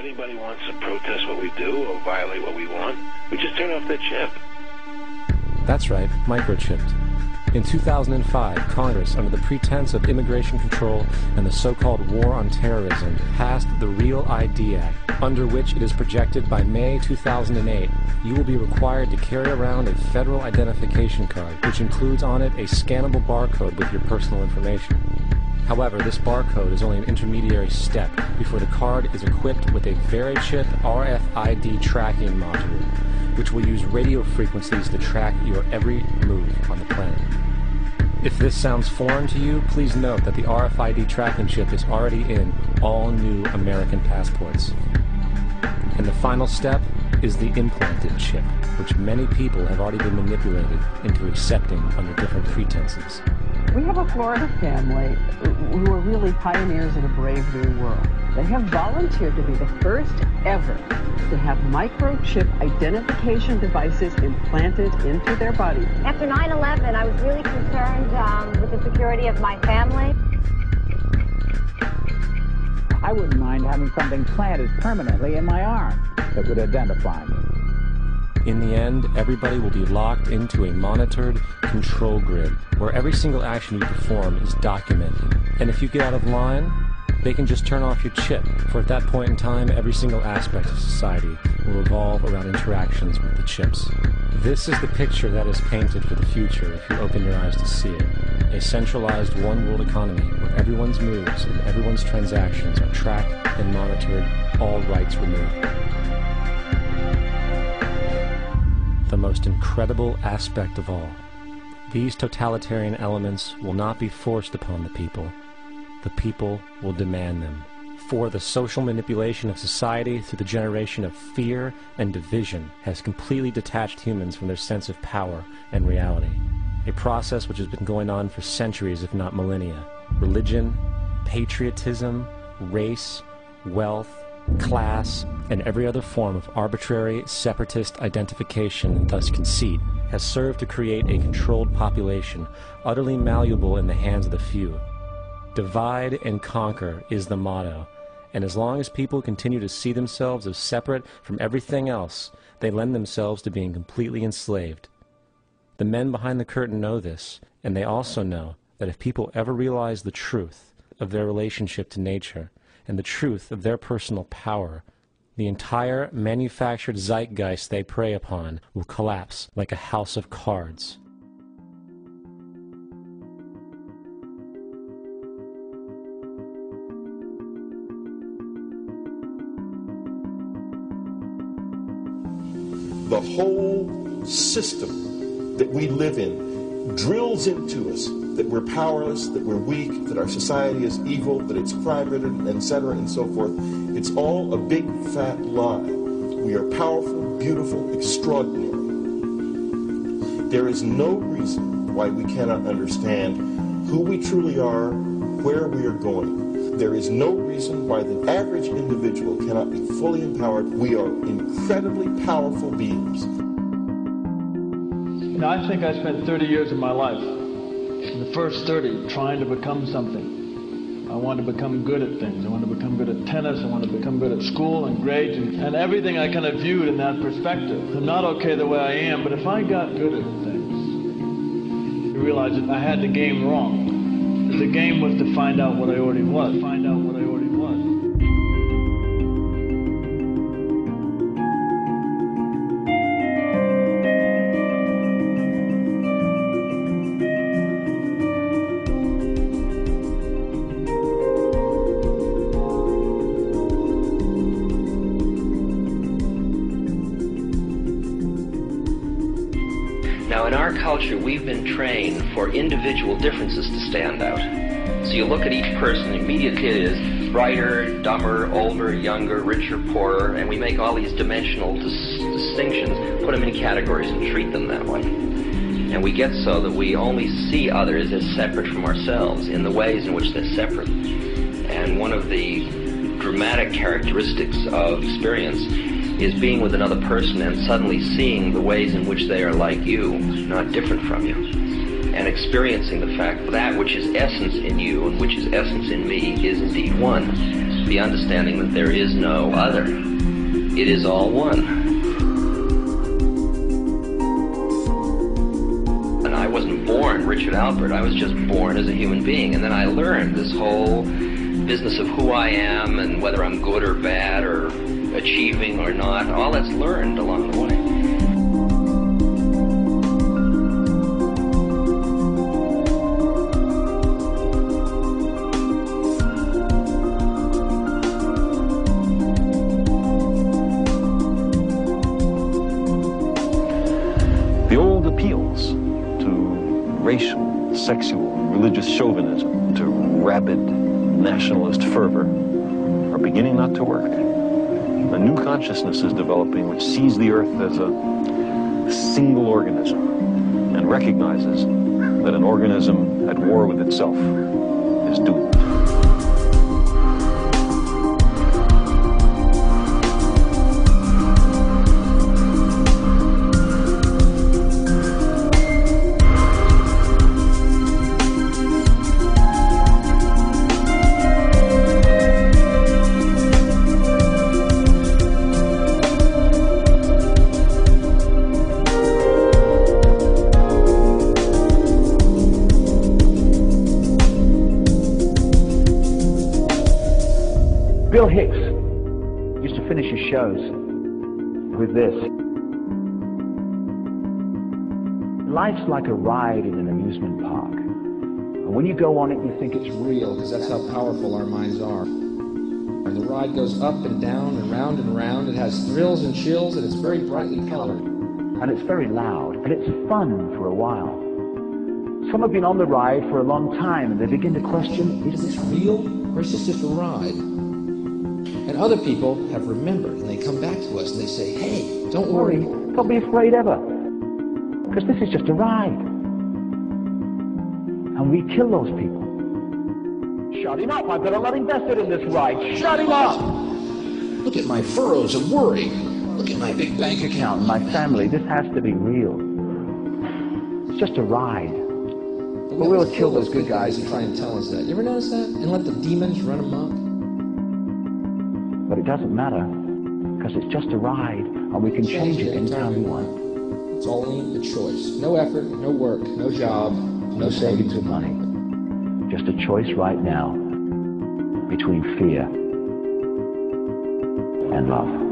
anybody wants to protest what we do or violate what we want, we just turn off their chip. That's right, microchipped. In 2005, Congress, under the pretense of immigration control and the so-called war on terrorism, passed the Real ID Act, under which it is projected by May 2008, you will be required to carry around a federal identification card, which includes on it a scannable barcode with your personal information. However, this barcode is only an intermediary step before the card is equipped with a VeriChip RFID tracking module, which will use radio frequencies to track your every move on the planet. If this sounds foreign to you, please note that the RFID tracking chip is already in all new American passports. And the final step is the implanted chip, which many people have already been manipulated into accepting under different pretenses. We have a Florida family who are really pioneers in a brave new world. They have volunteered to be the first ever to have microchip identification devices implanted into their body. After 9/11, I was really concerned with the security of my family. I wouldn't mind having something planted permanently in my arm that would identify me. In the end, everybody will be locked into a monitored control grid where every single action you perform is documented. And if you get out of line, they can just turn off your chip, for at that point in time, every single aspect of society will revolve around interactions with the chips. This is the picture that is painted for the future if you open your eyes to see it. A centralized one-world economy where everyone's moves and everyone's transactions are tracked and monitored, all rights removed. The most incredible aspect of all, these totalitarian elements will not be forced upon the people. The people will demand them. For the social manipulation of society through the generation of fear and division has completely detached humans from their sense of power and reality. A process which has been going on for centuries, if not millennia. Religion, patriotism, race, wealth, class, and every other form of arbitrary, separatist identification and thus conceit has served to create a controlled population, utterly malleable in the hands of the few. Divide and conquer is the motto, and as long as people continue to see themselves as separate from everything else, they lend themselves to being completely enslaved. The men behind the curtain know this, and they also know that if people ever realize the truth of their relationship to nature and the truth of their personal power, the entire manufactured zeitgeist they prey upon will collapse like a house of cards. The whole system that we live in drills into us that we're powerless, that we're weak, that our society is evil, that it's crime-ridden, etc., and so forth. It's all a big, fat lie. We are powerful, beautiful, extraordinary. There is no reason why we cannot understand who we truly are, where we are going. There is no reason why the average individual cannot be fully empowered. We are incredibly powerful beings. You know, I think I spent 30 years of my life, the first 30, trying to become something. I wanted to become good at things. I wanted to become good at tennis. I wanted to become good at school and grades and everything I kind of viewed in that perspective. I'm not okay the way I am, but if I got good at things, I realized that I had the game wrong. The game was to find out what I already was. Find out what I already was. Now, in our culture, we've been trained for individual differences to stand out. So you look at each person, immediately it is brighter, dumber, older, younger, richer, poorer, and we make all these dimensional distinctions, put them in categories and treat them that way. And we get so that we only see others as separate from ourselves in the ways in which they're separate. And one of the dramatic characteristics of experience is being with another person and suddenly seeing the ways in which they are like you, not different from you, and experiencing the fact that which is essence in you and which is essence in me is indeed one. the understanding that there is no other. It is all one. And I wasn't born Richard Alpert. I was just born as a human being. And then I learned this whole business of who I am and whether I'm good or bad or achieving or not. All that's learned along the way. The old appeals to racial, sexual, religious chauvinism, to rabid nationalist fervor are beginning not to work. A new consciousness is developing which sees the earth as a single organism and recognizes that an organism at war with itself is doomed. Bill Hicks used to finish his shows with this. Life's like a ride in an amusement park. And when you go on it, you think it's real, because that's how powerful our minds are. And the ride goes up and down and round and round. It has thrills and chills, and it's very brightly colored. And it's very loud, and it's fun for a while. Some have been on the ride for a long time, and they begin to question, is this real, or is this just a ride? And other people have remembered, and they come back to us and they say, hey, don't worry. Don't be afraid ever, because this is just a ride. And we kill those people. Shut him up. I've got a lot invested in this ride. Shut him up. Look at my furrows of worry. Look at my big bank account. My family. This has to be real. It's just a ride. But we'll kill those good guys who try and tell us that. You ever notice that? And let the demons run amok? But it doesn't matter, because it's just a ride, and we can change it anytime we want. It's only a choice. No effort, no work, no job, no savings of money. Just a choice right now between fear and love.